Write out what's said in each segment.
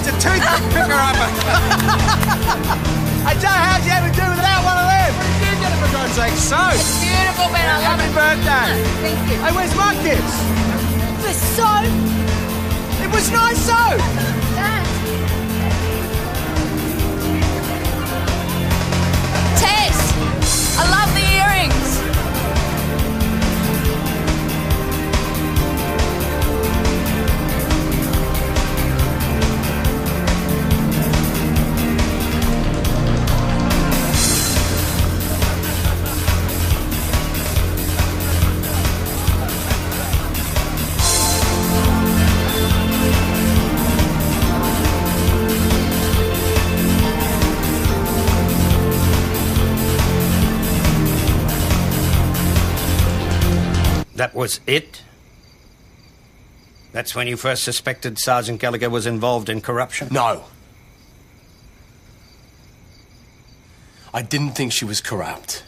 needs a toothpick picker upper. Hey, Joe, how'd you ever do without one of them? What did you get it, for God's sake? Soap. It's beautiful, Ben. I love Happy it. birthday. Thank you. Hey, where's my kids? The soap. It was nice soap. Tess, I love the earrings. That was it? That's when you first suspected Sergeant Gallagher was involved in corruption? No. I didn't think she was corrupt.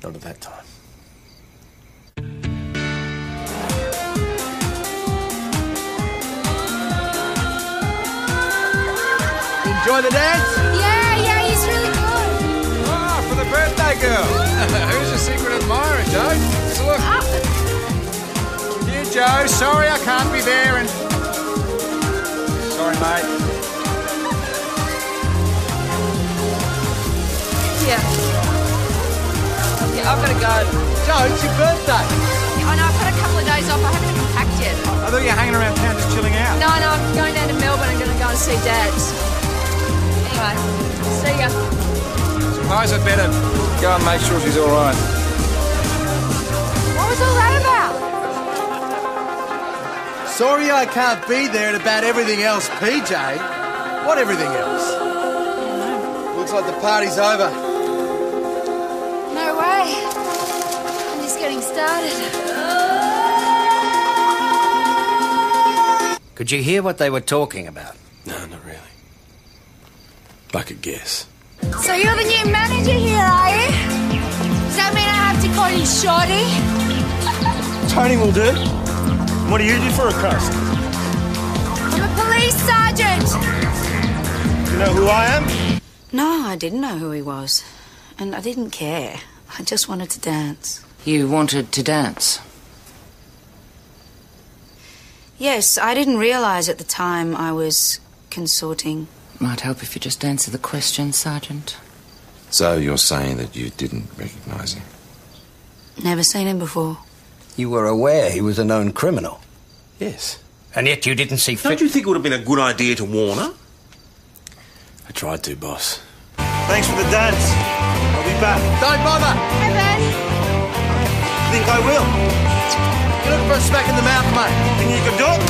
Not at that time. Enjoy the dance? Yeah, he's really good. Oh, for the birthday girl. Who's your secret admirer, Joe? Let's look. Dear Joe, sorry I can't be there and... Sorry, mate. Yeah, I've got to go. Joe, it's your birthday. I know, I've got a couple of days off. I haven't even packed yet. I thought you were hanging around town just chilling out. No, I'm going down to Melbourne. I'm going to go and see Dad. Anyway, see ya. Suppose I'd better go and make sure she's all right. What was all that about? Sorry I can't be there and about everything else, PJ. What everything else? Looks like the party's over. No way. I'm just getting started. Could you hear what they were talking about? No, not really. I could guess. So you're the new manager here, are you? Does that mean I have to call you Shorty? Tony will do. What do you do for a crust? I'm a police sergeant. You know who I am? No, I didn't know who he was. And I didn't care. I just wanted to dance. You wanted to dance? Yes, I didn't realise at the time I was consorting. Might help if you just answer the question, Sergeant. So you're saying that you didn't recognise him? Never seen him before. You were aware he was a known criminal? Yes. And yet you didn't see fit... Don't you think it would have been a good idea to warn her? I tried to, boss. Thanks for the dance. I'll be back. Don't bother. Hey, Ben. Think I will. You're looking for a smack in the mouth, mate. Think you can do it?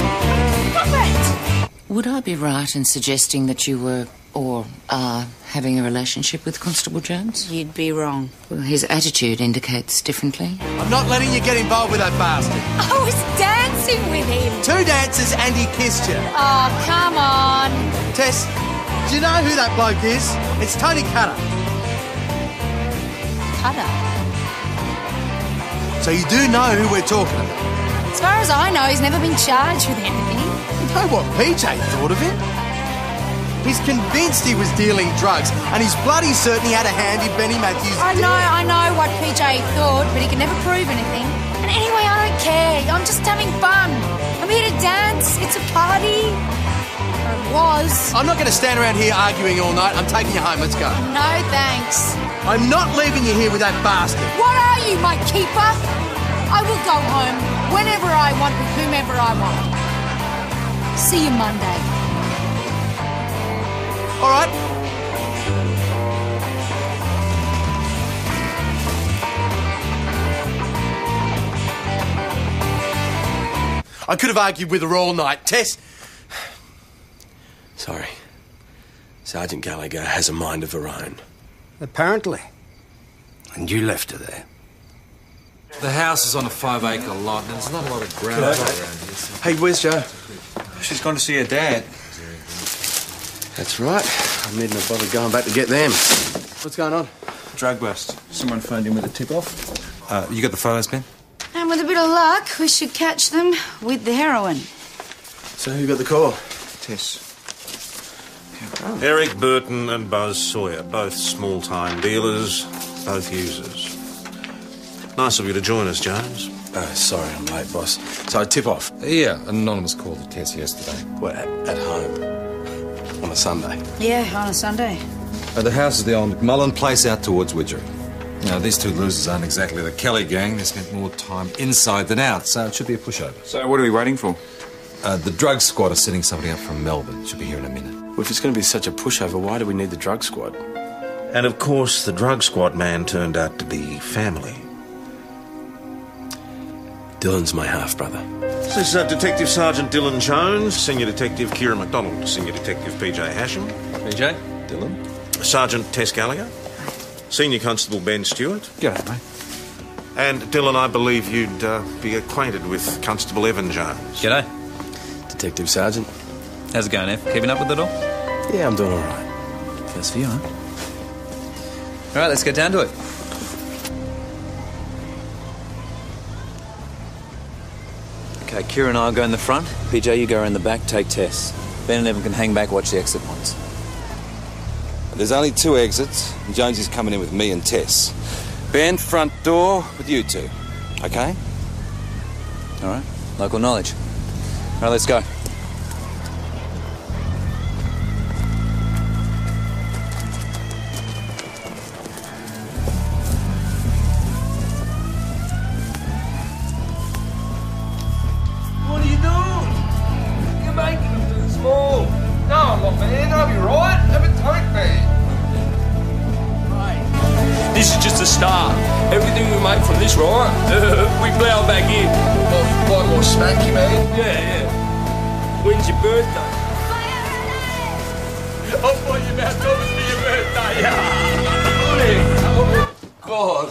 Stop it. Would I be right in suggesting that you were, or are, having a relationship with Constable Jones? You'd be wrong. Well, his attitude indicates differently. I'm not letting you get involved with that bastard. I was dancing with him. 2 dances and he kissed you. Oh, come on. Tess, do you know who that bloke is? It's Tony Cutter. Cutter. So you do know who we're talking about. As far as I know, he's never been charged with anything. You know what PJ thought of him? He's convinced he was dealing drugs, and he's bloody certain he had a hand in Benny Matthews' I know what PJ thought, but he can never prove anything. And anyway, I don't care. I'm just having fun. I'm here to dance. It's a party. Or it was. I'm not going to stand around here arguing all night. I'm taking you home. Let's go. No, thanks. I'm not leaving you here with that bastard. What are you, my keeper? I will go home whenever I want with whomever I want. See you Monday. All right. I could have argued with her all night. Tess. Sorry. Sergeant Gallagher has a mind of her own. Apparently. And you left her there. The house is on a 5-acre lot, and there's not a lot of ground around here. So. Hey, where's Joe? She's gone to see her dad. That's right. I needn't have bothered going back to get them. What's going on? Drug bust. Someone phoned in with a tip-off. You got the photos, Ben? And with a bit of luck, we should catch them with the heroin. So So who got the call? Tess. Eric Burton and Buzz Sawyer, both small-time dealers, both users. Nice of you to join us, Jones. Sorry I'm late, boss. So I tip off? Yeah, an anonymous called the Tess yesterday. What, at home? On a Sunday? Yeah, on a Sunday. The house is the old McMullen place out towards Widgery. Now, these two losers aren't exactly the Kelly gang. They spent more time inside than out, so it should be a pushover. So what are we waiting for? The drug squad are setting somebody up from Melbourne. Should be here in a minute. Well, if it's going to be such a pushover, why do we need the drug squad? And, of course, the drug squad man turned out to be family. Dylan's my half-brother. This is Detective Sergeant Dylan Jones, Senior Detective Kira MacDonald, Senior Detective PJ Hasham. PJ? Dylan? Sergeant Tess Gallagher. Senior Constable Ben Stewart. G'day, mate. And, Dylan, I believe you'd be acquainted with Constable Evan Jones. G'day. Detective Sergeant. How's it going, Ev? Keeping up with it all? Yeah, I'm doing all right. First for you, huh? All right, let's get down to it. Okay, Kira and I will go in the front. PJ, you go around the back, take Tess. Ben and Evan can hang back, watch the exit points. There's only 2 exits, and Jonesy's coming in with me and Tess. Ben, front door with you two. Okay? All right, local knowledge. All right, let's go. What are you doing? You're making them too small. No, I'm not, man. I'll be right. Have a take, man. This is just a start. Everything we make from this, right? We plough back in. One more spanky, man. Yeah. When's your birthday? I thought you about to be your birthday. Oh, God.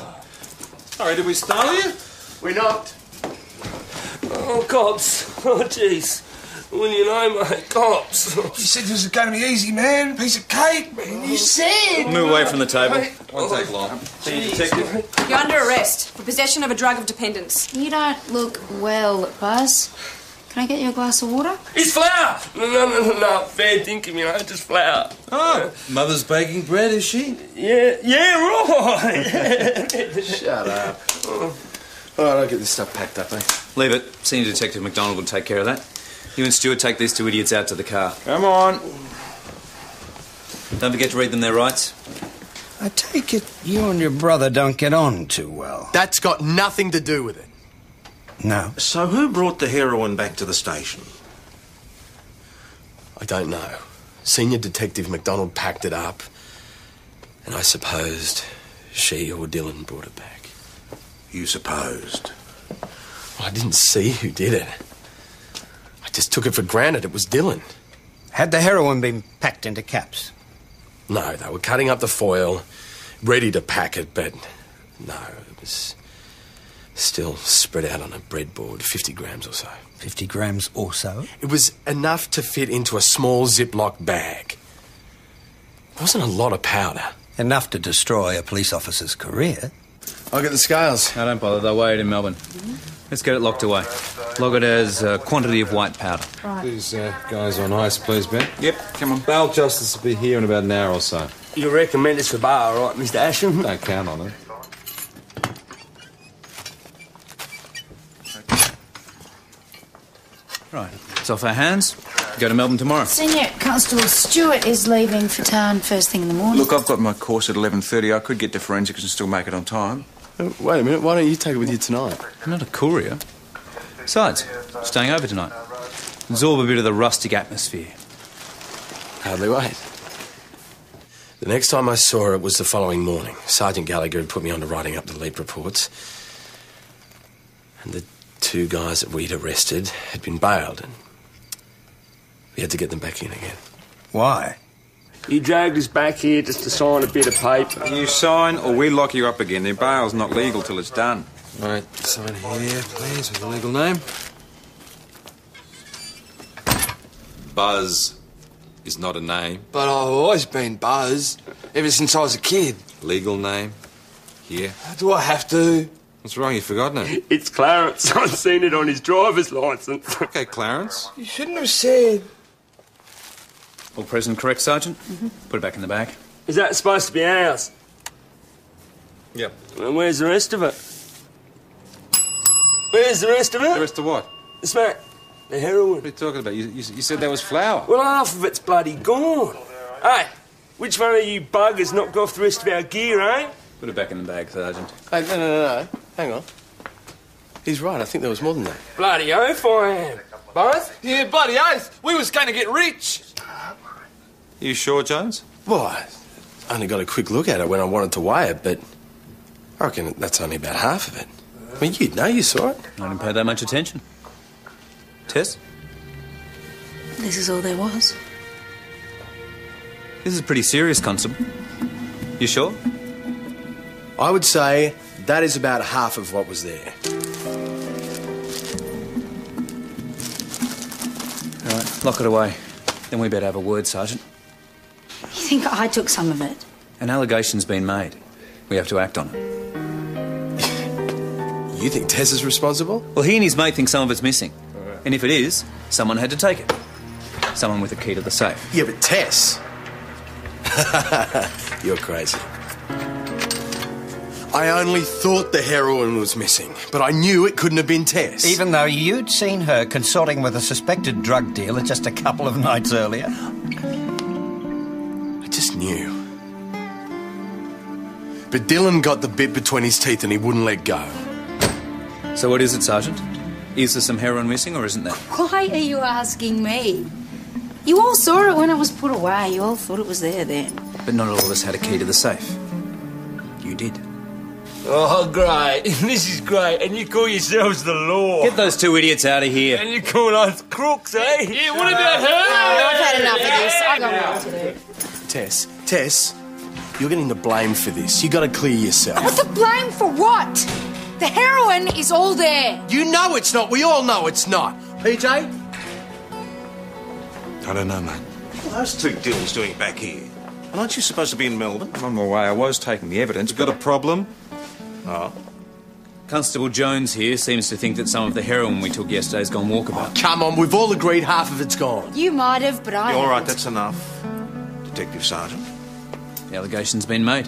Sorry, did we startle you? We're not. Oh, cops. Oh, jeez. What do you know, mate? Cops. You said this was going to be easy, man. Piece of cake, man. You said. Move away from the table. Won't take long. Detective. You're under arrest for possession of a drug of dependence. You don't look well, Buzz. Can I get you a glass of water? It's flour. No. Fair thinking, just flour. Oh, mother's baking bread, is she? Yeah, right. Shut up. All right, I'll get this stuff packed up, eh? Leave it. Senior Detective MacDonald will take care of that. You and Stuart take these 2 idiots out to the car. Come on. Don't forget to read them their rights. I take it you and your brother don't get on too well. That's got nothing to do with it. No. So who brought the heroin back to the station? I don't know. Senior Detective MacDonald packed it up, and I supposed she or Dylan brought it back. You supposed? Well, I didn't see who did it. I just took it for granted it was Dylan. Had the heroin been packed into caps? No, they were cutting up the foil, ready to pack it, but no, it was still spread out on a breadboard, 50 grams or so. 50 grams or so? It was enough to fit into a small Ziploc bag. It wasn't a lot of powder. Enough to destroy a police officer's career. I'll get the scales. No, don't bother. They'll weigh it in Melbourne. Let's get it locked away. Log it as a quantity of white powder. These guys on ice, please, Ben. Yep, come on. Bail Justice will be here in about an hour or so. You recommend it's for bar, right, Mr. Asham? Don't count on it. Right, it's off our hands. Go to Melbourne tomorrow. Senior Constable Stewart is leaving for town first thing in the morning. Look, I've got my course at 11:30. I could get to forensics and still make it on time. Wait a minute, why don't you take it with you tonight? I'm not a courier. Besides, staying over tonight. Absorb a bit of the rustic atmosphere. Hardly wait. The next time I saw her, it was the following morning. Sergeant Gallagher had put me on to writing up the lead reports. And the 2 guys that we'd arrested had been bailed, and we had to get them back in again. Why? He dragged us back here just to sign a bit of paper. You sign or we lock you up again. The bail's not legal till it's done. Right, sign here, please, with the legal name. Buzz is not a name. But I've always been Buzz, ever since I was a kid. Legal name. Here. Do I have to? What's wrong? You've forgotten it. It's Clarence. I've seen it on his driver's licence. Okay, Clarence. You shouldn't have said. All present correct, Sergeant? Put it back in the bag. Is that supposed to be ours? Yep. And where's the rest of it? Where's the rest of it? The rest of what? The smack. The heroin. What are you talking about? You said that was flour. Well, half of it's bloody gone. Hey, which one of you buggers knocked off the rest of our gear, eh? Put it back in the bag, Sergeant. Hey, no. Hang on. He's right. I think there was more than that. Bloody oath I am. Both? Yeah, bloody oath. We was going to get rich. You sure, Jones? Well, I only got a quick look at it when I wanted to weigh it, but I reckon that's only about half of it. I mean, you'd know, you saw it. I didn't pay that much attention. Tess? This is all there was. This is pretty serious, Constable. You sure? I would say that is about half of what was there. All right, lock it away. Then we better have a word, Sergeant. You think I took some of it? An allegation's been made. We have to act on it. You think Tess is responsible? Well, he and his mate think some of it's missing. And if it is, someone had to take it. Someone with a key to the safe. Yeah, but Tess... You're crazy. I only thought the heroin was missing, but I knew it couldn't have been Tess. Even though you'd seen her consorting with a suspected drug dealer just a couple of nights earlier? I just knew. But Dylan got the bit between his teeth and he wouldn't let go. So what is it, Sergeant? Is there some heroin missing or isn't there? Why are you asking me? You all saw it when it was put away. You all thought it was there then. But not all of us had a key to the safe. You did. Oh, great. This is great. And you call yourselves the law. Get those two idiots out of here. And you call us crooks, eh? Yeah, what about her? Oh, I've had enough of this. I got work to do. Tess, you're getting the blame for this. You got to clear yourself. What the blame for what? The heroin is all there. You know it's not. We all know it's not. PJ? I don't know, mate. Well, those two deals doing it back here. And aren't you supposed to be in Melbourne? On my way, I was taking the evidence. Got a problem? Oh. Constable Jones here seems to think that some of the heroin we took yesterday's gone walkabout. Come on, we've all agreed half of it's gone. You might have, but I All right, haven't. that's enough. Detective Sergeant. The allegation's been made.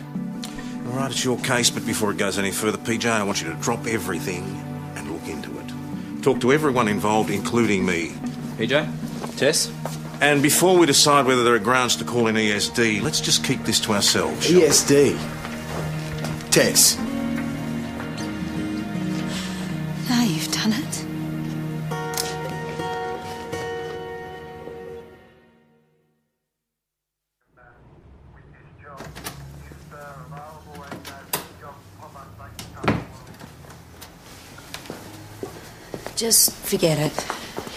All right, it's your case, but before it goes any further, PJ, I want you to drop everything and look into it. Talk to everyone involved, including me. PJ? Tess? And before we decide whether there are grounds to call in ESD, let's just keep this to ourselves. shall we? ESD? Tess? Now you've done it. Just forget it.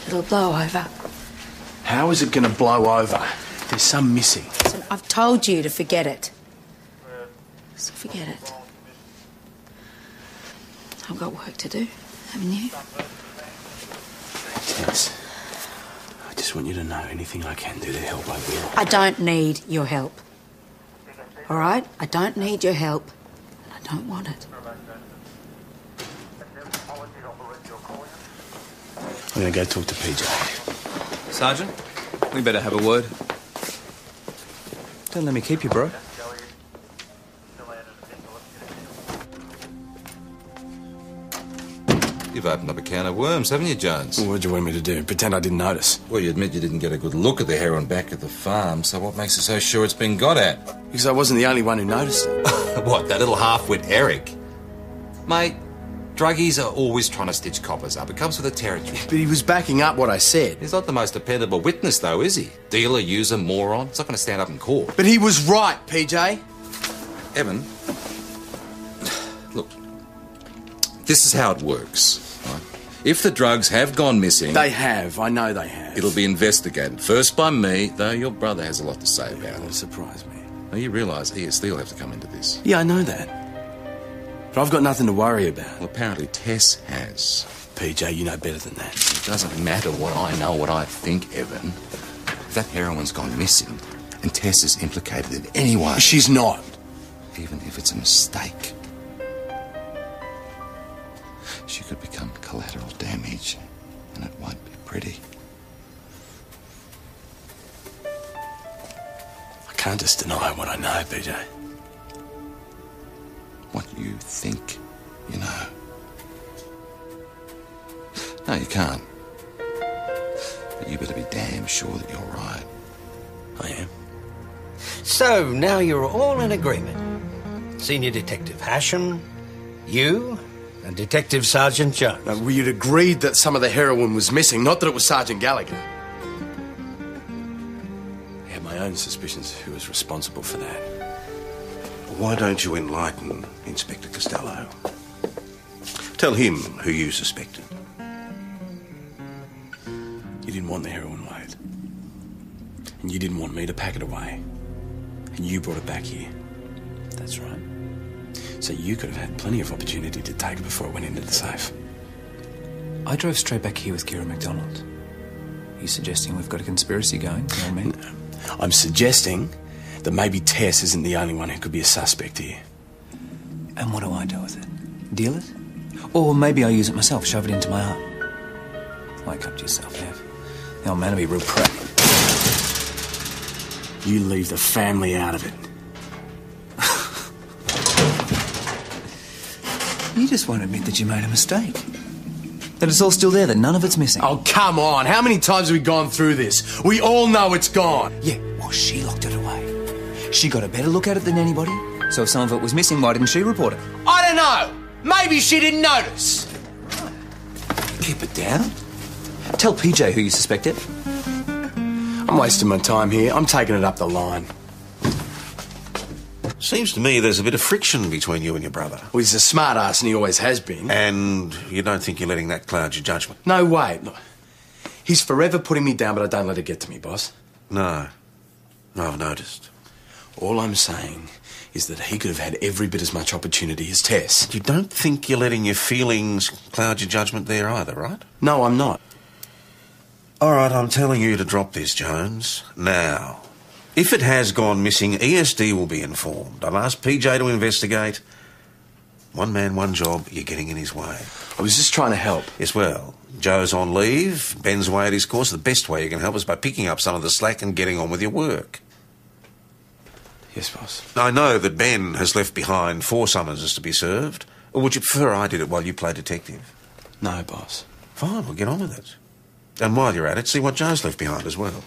It'll blow over. How is it going to blow over? There's some missing. So I've told you to forget it. So forget it. I've got work to do, haven't you? Tess, I just want you to know anything I can do to help, I will. I don't need your help. All right? I don't need your help. And I don't want it. I'm going to go talk to PJ. Sergeant, we better have a word. Don't let me keep you, bro. You've opened up a can of worms, haven't you, Jones? Well, what do you want me to do? Pretend I didn't notice? Well, you admit you didn't get a good look at the heroin back at the farm, so what makes you so sure it's been got at? Because I wasn't the only one who noticed it. What, that little half-wit Eric? Mate, druggies are always trying to stitch coppers up. It comes with the territory. But he was backing up what I said. He's not the most dependable witness, though, is he? Dealer, user, moron. It's not going to stand up in court. But he was right, PJ. Evan, look, this is how it works. Right? If the drugs have gone missing... They have. I know they have. It'll be investigated. First by me, though your brother has a lot to say about it. That'll surprise me. Now, you realise ESD will have to come into this. Yeah, I know that. But I've got nothing to worry about. Well, apparently Tess has. PJ, you know better than that. It doesn't matter what I know, what I think, Evan. If that heroin's gone missing, and Tess is implicated in any way... She's not. Even if it's a mistake. could become collateral damage, and it won't be pretty. I can't just deny what I know, PJ. What you think you know. No, you can't. But you better be damn sure that you're right. I am. So, now you're all in agreement. Senior Detective Hashem, you, and Detective Sergeant Jones. No, we'd agreed that some of the heroin was missing, not that it was Sergeant Gallagher. I had my own suspicions of who was responsible for that. Why don't you enlighten Inspector Costello? Tell him who you suspected. You didn't want the heroin, Wade. And you didn't want me to pack it away. And you brought it back here. That's right. So you could have had plenty of opportunity to take it before it went into the safe. I drove straight back here with Kira MacDonald. Are you suggesting we've got a conspiracy going? You know what I mean? No. I'm suggesting that maybe Tess isn't the only one who could be a suspect here. And what do I do with it? Deal it? Or maybe I use it myself, shove it into my arm. Wake up to yourself, Ev. The old man will be real proud. You leave the family out of it. You just won't admit that you made a mistake. That it's all still there, that none of it's missing. Oh, come on. How many times have we gone through this? We all know it's gone. Yeah, well, she locked it away. She got a better look at it than anybody. So if some of it was missing, why didn't she report it? I don't know. Maybe she didn't notice. Keep it down. Tell PJ who you suspected. I'm wasting my time here. I'm taking it up the line. Seems to me there's a bit of friction between you and your brother. Well, he's a smart ass and he always has been. And you don't think you're letting that cloud your judgment? No way. Look, he's forever putting me down, but I don't let it get to me, boss. No. No, I've noticed. All I'm saying is that he could have had every bit as much opportunity as Tess. You don't think you're letting your feelings cloud your judgment there either, right? No, I'm not. All right, I'm telling you to drop this, Jones. Now, if it has gone missing, ESD will be informed. I'll ask PJ to investigate. One man, one job. You're getting in his way. I was just trying to help. Yes, well, Joe's on leave. Ben's away at his course. The best way you can help is by picking up some of the slack and getting on with your work. Yes, boss. I know that Ben has left behind 4 summonses to be served. Or would you prefer I did it while you play detective? No, boss. Fine, we'll get on with it. And while you're at it, see what Joe's left behind as well.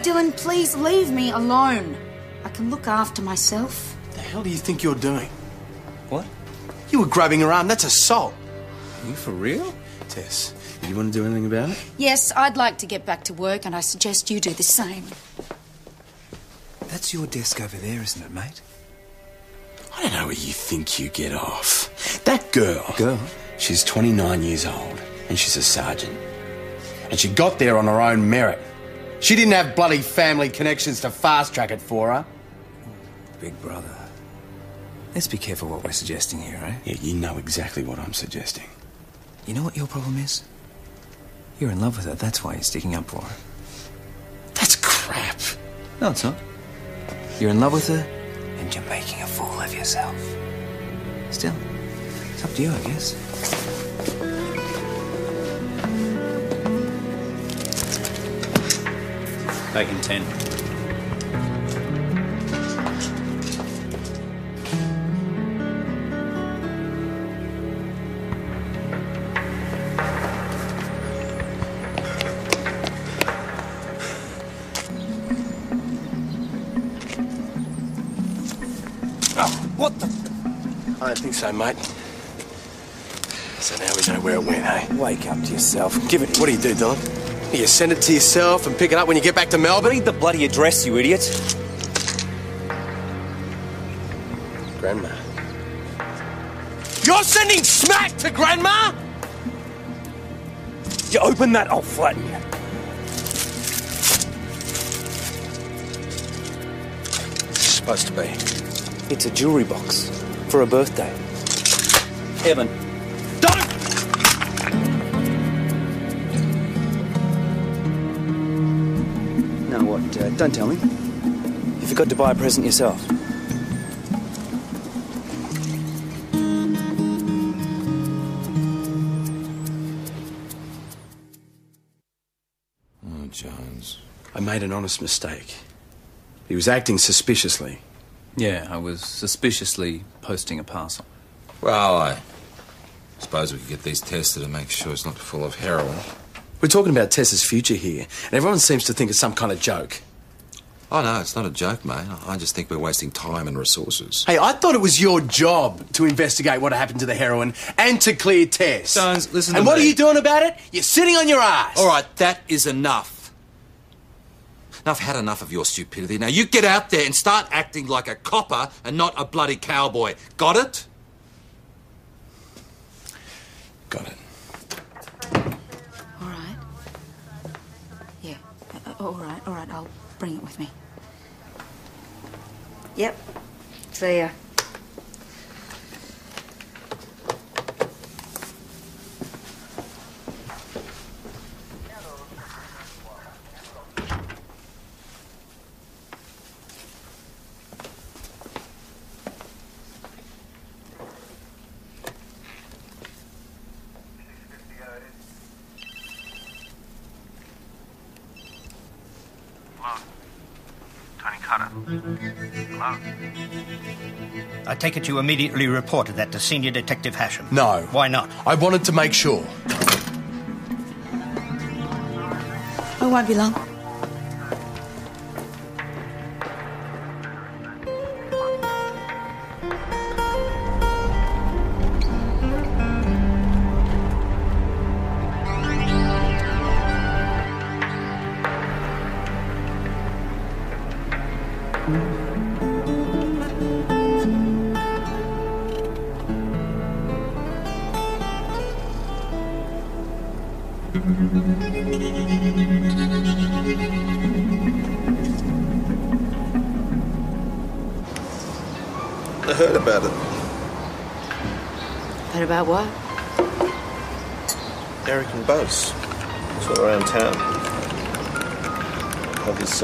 Dylan, please leave me alone. I can look after myself. What the hell do you think you're doing? What? You were grabbing her arm. That's assault. Are you for real? Tess, do you want to do anything about it? Yes, I'd like to get back to work, and I suggest you do the same. That's your desk over there, isn't it, mate? I don't know where you think you get off. That girl... Girl? She's 29 years old, and she's a sergeant. And she got there on her own merit. She didn't have bloody family connections to fast-track it for her. Big brother. Let's be careful what we're suggesting here, eh? Yeah, you know exactly what I'm suggesting. You know what your problem is? You're in love with her, that's why you're sticking up for her. That's crap. No, it's not. You're in love with her, and you're making a fool of yourself. Still, it's up to you, I guess. Taking 10. What the... I don't think so, mate. So now we know where it went, eh? Wake up to yourself. Give it... What do you do, Don? You send it to yourself and pick it up when you get back to Melbourne? Read the bloody address, you idiot. Grandma. You're sending smack to Grandma? You open that, I'll flatten you. What's it supposed to be? It's a jewellery box for a birthday. Evan. Don't! No, what? Don't tell me. You forgot to buy a present yourself. Oh, Jones. I made an honest mistake. He was acting suspiciously. Yeah, I was suspiciously posting a parcel. Well, I suppose we could get these tested and make sure it's not full of heroin. We're talking about Tess's future here, and everyone seems to think it's some kind of joke. Oh, no, it's not a joke, mate. I just think we're wasting time and resources. Hey, I thought it was your job to investigate what happened to the heroin and to clear Tess. Jones, listen to And me. what are you doing about it? You're sitting on your ass. All right, that is enough. I've had enough of your stupidity. Now, you get out there and start acting like a copper and not a bloody cowboy. Got it? Got it. All right. Yeah. All right. I'll bring it with me. Yep. See ya. Hello? I take it you immediately reported that to Senior Detective Hashem? No. Why not? I wanted to make sure. It won't be long. I heard about it. Heard about what? Eric and Buzz. It's all around town. How this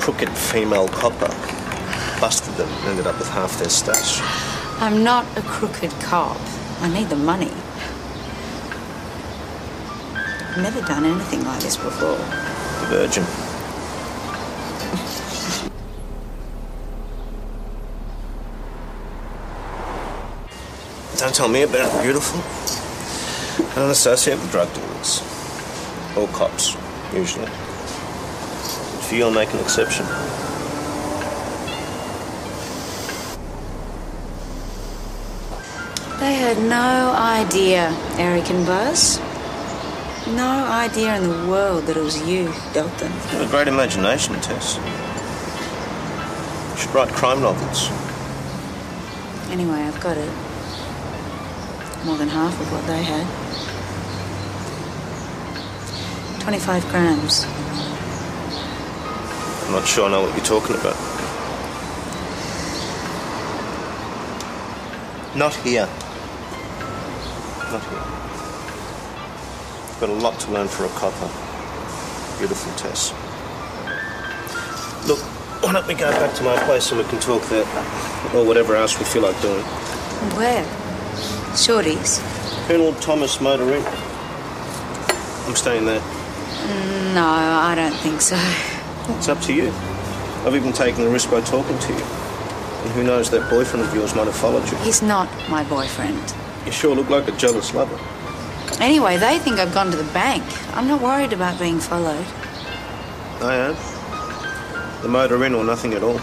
crooked female copper busted them and ended up with half their stash. I'm not a crooked cop. I need the money. I've never done anything like this before. Virgin. Don't tell me about it, beautiful. I don't associate with drug dealers. Or cops, usually. But for you, I'll make an exception. They had no idea, Eric and Buzz. No idea in the world that it was you who dealt them. You have a great imagination, Tess. You should write crime novels. Anyway, I've got it. More than half of what they had. 25 grams. I'm not sure I know what you're talking about. Not here. Not here. You've got a lot to learn for a copper. Beautiful, Tess. Look, why don't we go back to my place and we can talk there? Or whatever else we feel like doing. Where? Shorty's? Colonel Thomas Motor Inn. I'm staying there. No, I don't think so. It's up to you. I've even taken the risk by talking to you. And who knows, that boyfriend of yours might have followed you. He's not my boyfriend. You sure look like a jealous lover. Anyway, they think I've gone to the bank. I'm not worried about being followed. I am. The Motor Inn or nothing at all.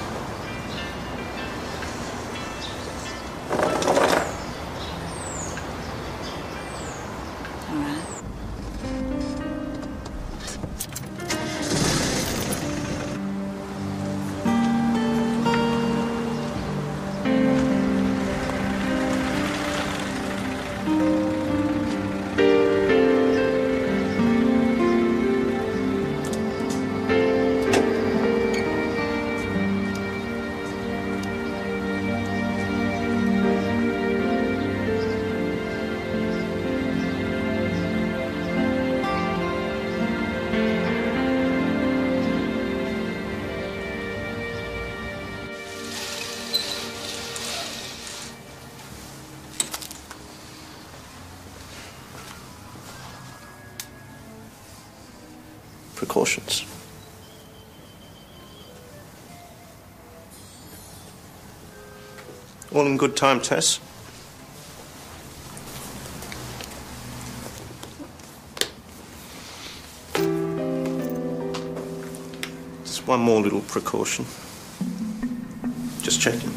precautions. All in good time, Tess. Just one more little precaution. Just checking.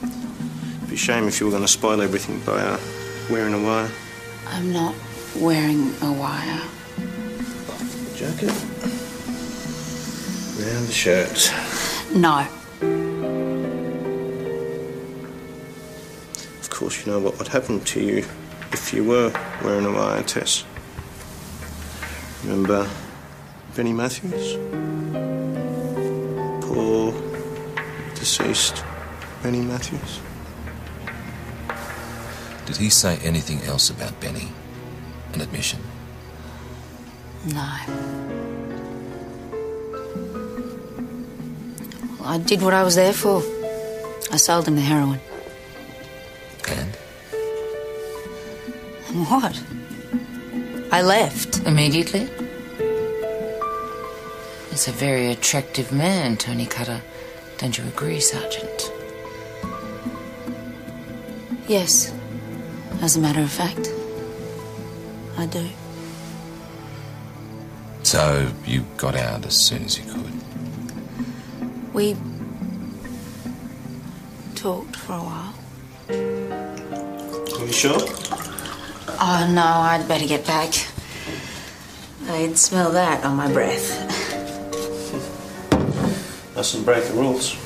It'd be a shame if you were going to spoil everything by wearing a wire. I'm not wearing a wire. Jacket. Round the shirt. No. Of course, you know what would happen to you if you were wearing a wire, Tess. Remember Benny Matthews? Poor, deceased Benny Matthews. Did he say anything else about Benny? An admission? No. Well, I did what I was there for. I sold him the heroin. And? What? I left. Immediately? He's a very attractive man, Tony Cutter. Don't you agree, Sergeant? Yes. As a matter of fact, I do. So you got out as soon as you could? We talked for a while. Are you sure? Oh, no, I'd better get back. I'd smell that on my breath. Mustn't break the rules.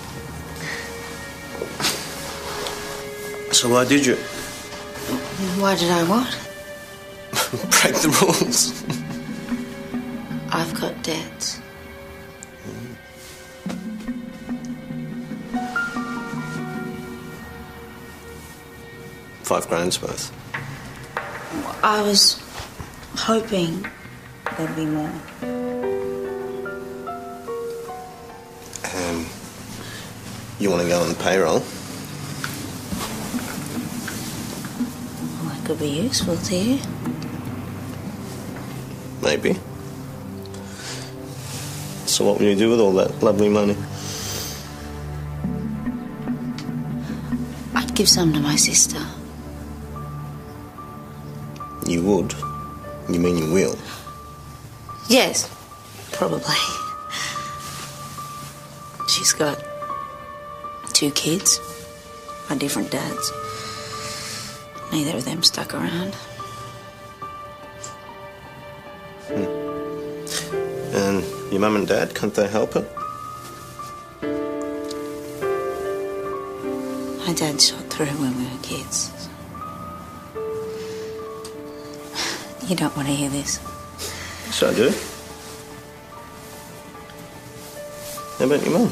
So why did you? Why did I what? Break the rules. I've got debts. $5,000's worth. I was hoping there'd be more. You want to go on the payroll? Well, that could be useful to you. Maybe. So what will you do with all that lovely money? I'd give some to my sister. You would? You mean you will? Yes, probably. She's got 2 kids by different dads. Neither of them stuck around. And your mum and dad, can't they help her? My dad shot through when we were kids. You don't want to hear this. So I do. How about your mum?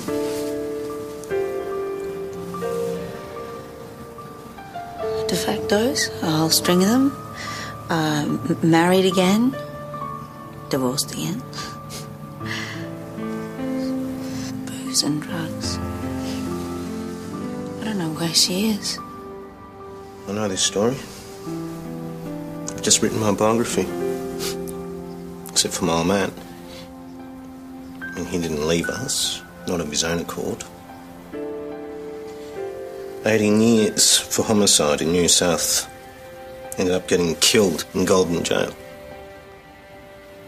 De factos, a whole string of them. Married again. Divorced again. Booze and drugs. I don't know where she is. I know this story. I've just written my biography. Except for my old man. And he didn't leave us, not of his own accord. 18 years for homicide in New South. Ended up getting killed in Golden Jail.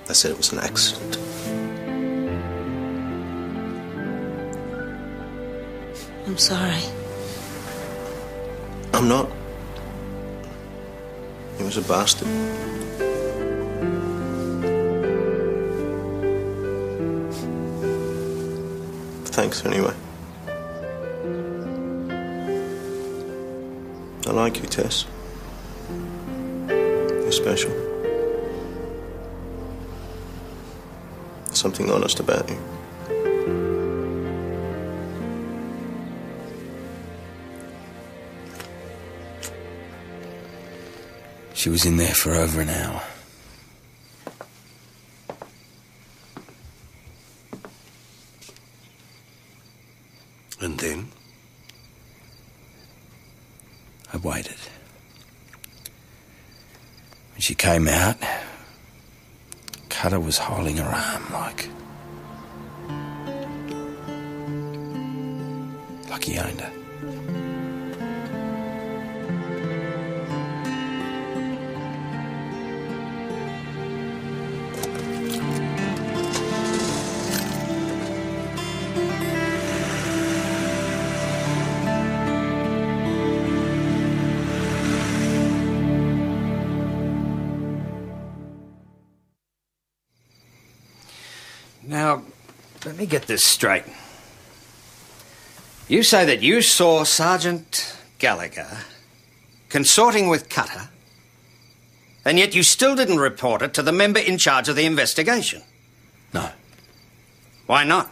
They said it was an accident. I'm sorry. I'm not. He was a bastard. Thanks anyway. I like you, Tess. You're special. There's something honest about you. She was in there for over an hour. And then? I waited. When she came out, Cutter was holding her arm like he owned her. Now, let me get this straight. You say that you saw Sergeant Gallagher consorting with Cutter, and yet you still didn't report it to the member in charge of the investigation? No. Why not?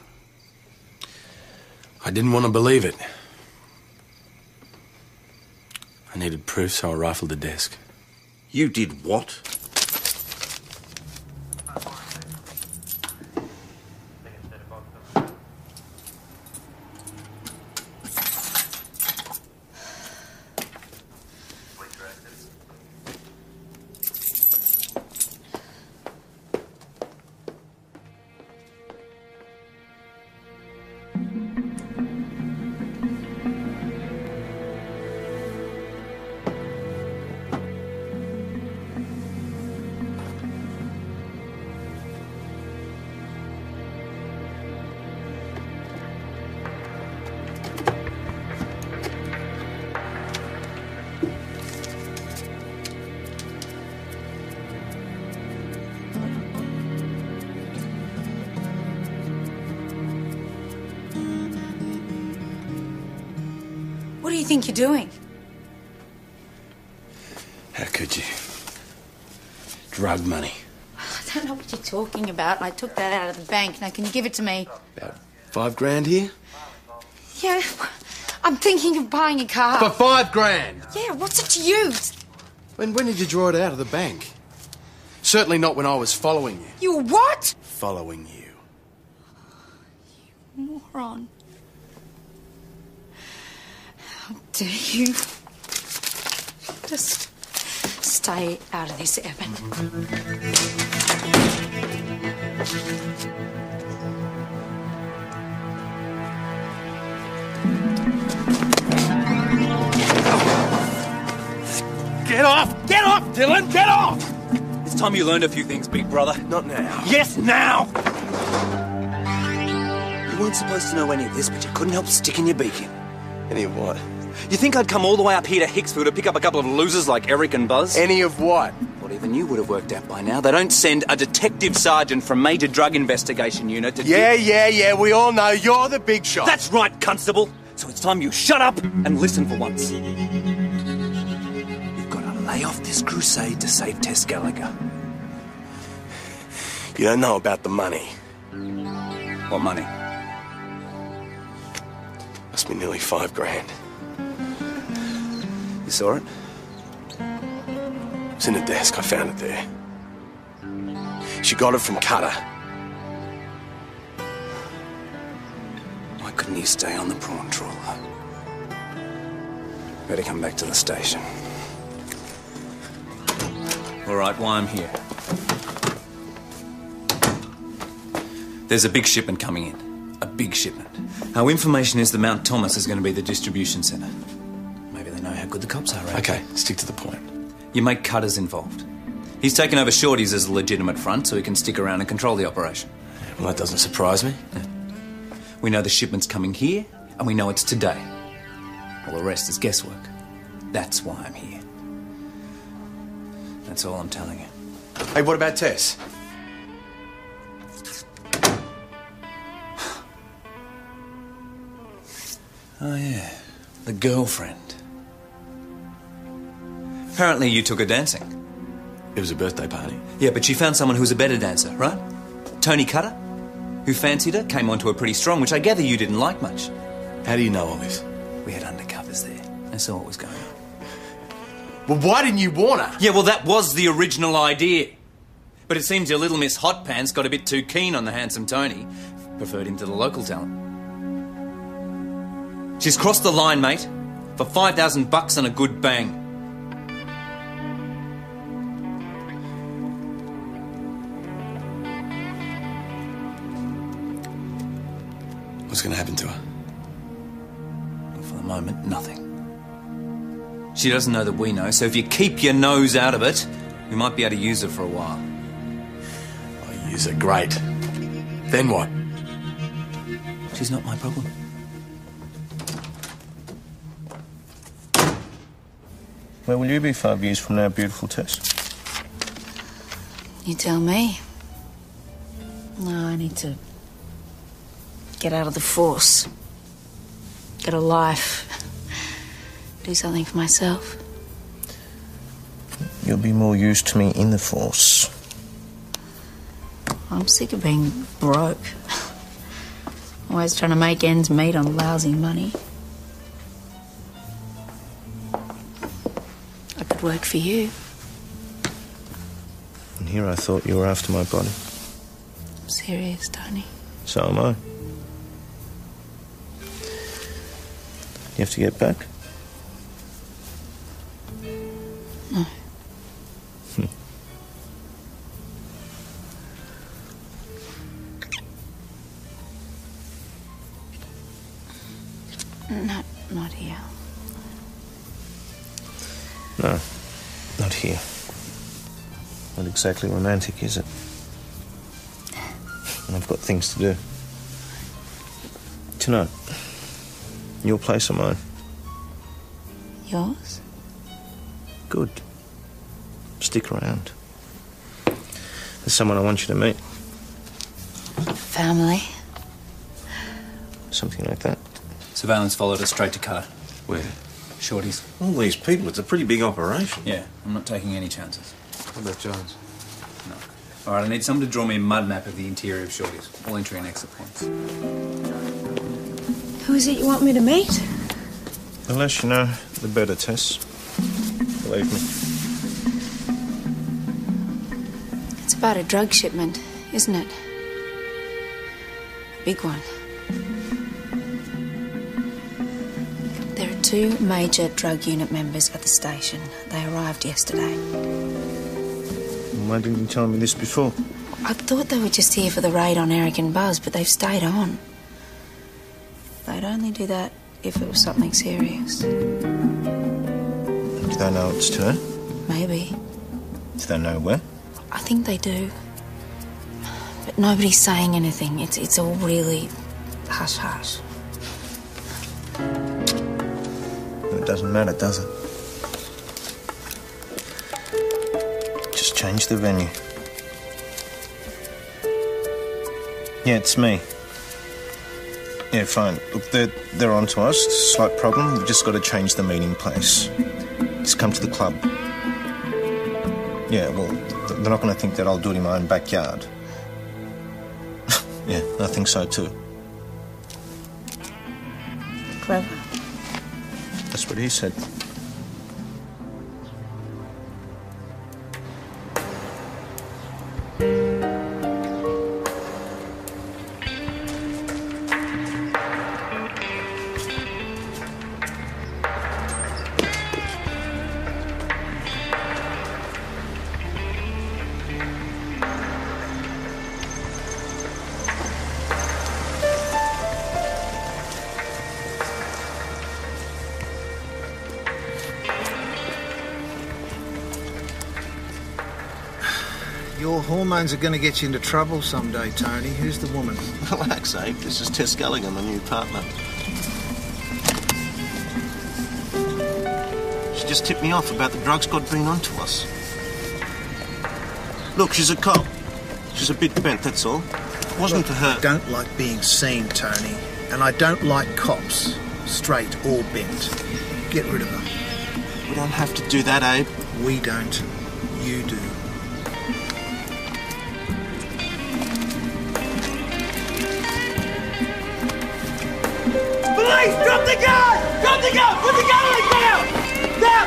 I didn't want to believe it. I needed proof, so I rifled the desk. You did what? What do you think you're doing? How could you? Drug money. I don't know what you're talking about. I took that out of the bank. Now, can you give it to me? About $5,000 here? Yeah, I'm thinking of buying a car. For $5,000? Yeah, what's it to you? When did you draw it out of the bank? Certainly not when I was following you. You were what? Following you. You moron. How dare you? Just stay out of this, Evan. Get off! Get off, Dylan! Get off! It's time you learned a few things, big brother. Not now. Yes, now! You weren't supposed to know any of this, but you couldn't help sticking your beak in. Any of what? You think I'd come all the way up here to Hicksville to pick up a couple of losers like Eric and Buzz? Any of what? What even you would have worked out by now. They don't send a detective sergeant from Major Drug Investigation Unit to... Yeah, we all know you're the big shot. That's right, Constable. So it's time you shut up and listen for once. You've got to lay off this crusade to save Tess Gallagher. You don't know about the money. What money? Must be nearly $5,000. You saw it? It's in the desk. I found it there. She got it from Cutter. Why couldn't you stay on the prawn trawler? Better come back to the station. All right, why I'm here. There's a big shipment coming in. A big shipment. Our information is that Mount Thomas is going to be the distribution centre. Maybe they know how good the cops are, right? Okay, stick to the point. You make Cutter's involved. He's taken over Shorty's as a legitimate front so he can stick around and control the operation. Well, that doesn't surprise me. Yeah. We know the shipment's coming here, and we know it's today. All the rest is guesswork. That's why I'm here. That's all I'm telling you. Hey, what about Tess? Oh, yeah. The girlfriend. Apparently you took her dancing. It was a birthday party. Yeah, but she found someone who was a better dancer, right? Tony Cutter, who fancied her, came onto her pretty strong, which I gather you didn't like much. How do you know all this? We had undercovers there. I saw what was going on. Well, why didn't you warn her? Yeah, well, that was the original idea. But it seems your little Miss Hot Pants got a bit too keen on the handsome Tony. Preferred him to the local talent. She's crossed the line, mate. For $5,000 and a good bang. What's going to happen to her? Well, for the moment, nothing. She doesn't know that we know, so if you keep your nose out of it, we might be able to use her for a while. I use her, great. Then what? She's not my problem. Where will you be 5 years from now, beautiful Tess? You tell me. No, I need to get out of the force. Get a life. Do something for myself. You'll be more use to me in the force. I'm sick of being broke. Always trying to make ends meet on lousy money. I could work for you. And here I thought you were after my body. I'm serious, Tony. So am I. You have to get back? No. No, not here. No, not here. Not exactly romantic, is it? And I've got things to do. Tonight, your place or mine? Yours? Good. Stick around. There's someone I want you to meet. Family? Something like that. Surveillance followed us straight to Cutter. Where? Shorty's. All these people, it's a pretty big operation. Yeah, I'm not taking any chances. What about Jones? No. All right, I need someone to draw me a mud map of the interior of Shorty's. All entry and exit points. Who is it you want me to meet? The less you know, the better, Tess. Believe me. It's about a drug shipment, isn't it? A big one. There are 2 major drug unit members at the station. They arrived yesterday. Why didn't you tell me this before? I thought they were just here for the raid on Eric and Buzz, but they've stayed on. They'd only do that if it was something serious. Do they know it's to her? Maybe. Do they know where? I think they do. But nobody's saying anything. It's all really hush-hush. It doesn't matter, does it? Just change the venue. Yeah, it's me. Yeah, fine. Look, they're on to us. It's a slight problem. We've just got to change the meeting place. Just come to the club. Yeah, well, they're not going to think that I'll do it in my own backyard. Yeah, I think so too. Clever. That's what he said. Your hormones are going to get you into trouble someday, Tony. Who's the woman? Relax, Abe. This is Tess Gallagher, my new partner. She just tipped me off about the drug squad being onto us. Look, she's a cop. She's a bit bent, that's all. It wasn't to her. I don't like being seen, Tony. And I don't like cops, straight or bent. Get rid of them. We don't have to do that, Abe. We don't. You do. Police! Drop the gun! Drop the gun! Put the gun on the ground! Now!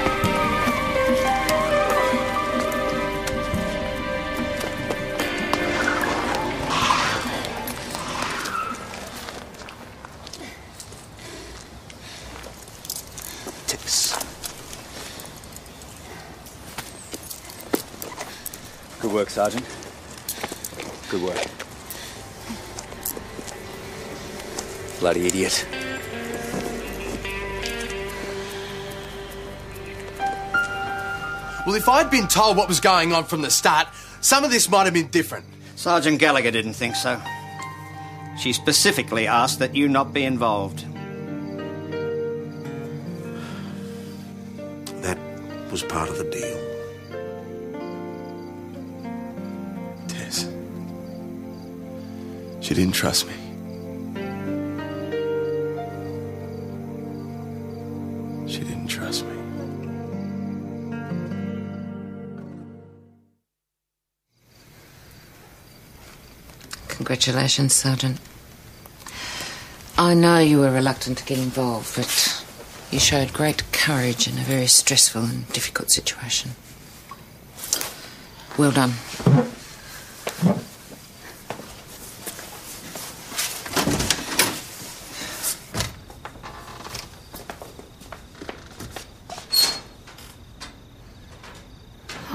Tess. Good work, Sergeant. Good work. Bloody idiot. Well, if I'd been told what was going on from the start, some of this might have been different. Sergeant Gallagher didn't think so. She specifically asked that you not be involved. That was part of the deal. Tess. She didn't trust me. She didn't trust me. Congratulations, Sergeant. I know you were reluctant to get involved, but you showed great courage in a very stressful and difficult situation. Well done.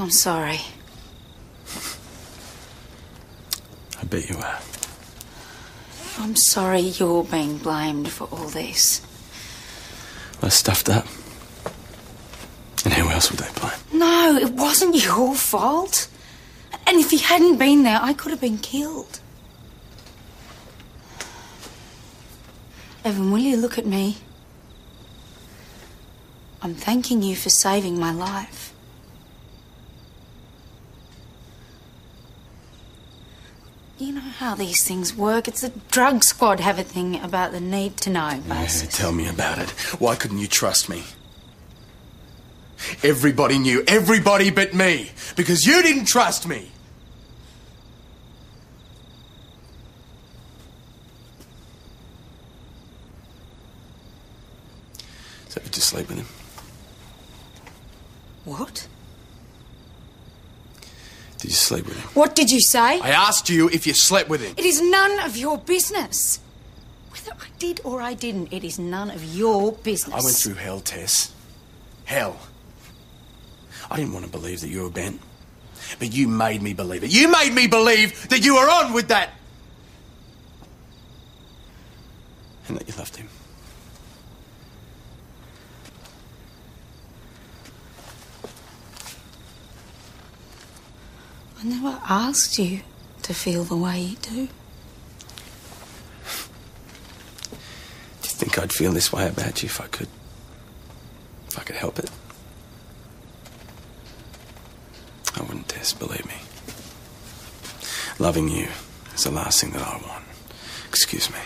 I'm sorry. I bet you are. I'm sorry you're being blamed for all this. I stuffed up. And who else would they blame? No, it wasn't your fault. And if he hadn't been there, I could have been killed. Evan, will you look at me? I'm thanking you for saving my life. You know how these things work. It's the drug squad have a thing about the need to know basis. Yeah, tell me about it. Why couldn't you trust me? Everybody knew. Everybody but me. Because you didn't trust me. So did you sleep with him? What? Did you sleep with him? What did you say? I asked you if you slept with him. It is none of your business. Whether I did or I didn't, it is none of your business. I went through hell, Tess. Hell. I didn't want to believe that you were bent. But you made me believe it. You made me believe that you were on with that. And that you loved him. I never asked you to feel the way you do. Do you think I'd feel this way about you if I could? If I could help it? I wouldn't, Tess, believe me. Loving you is the last thing that I want. Excuse me.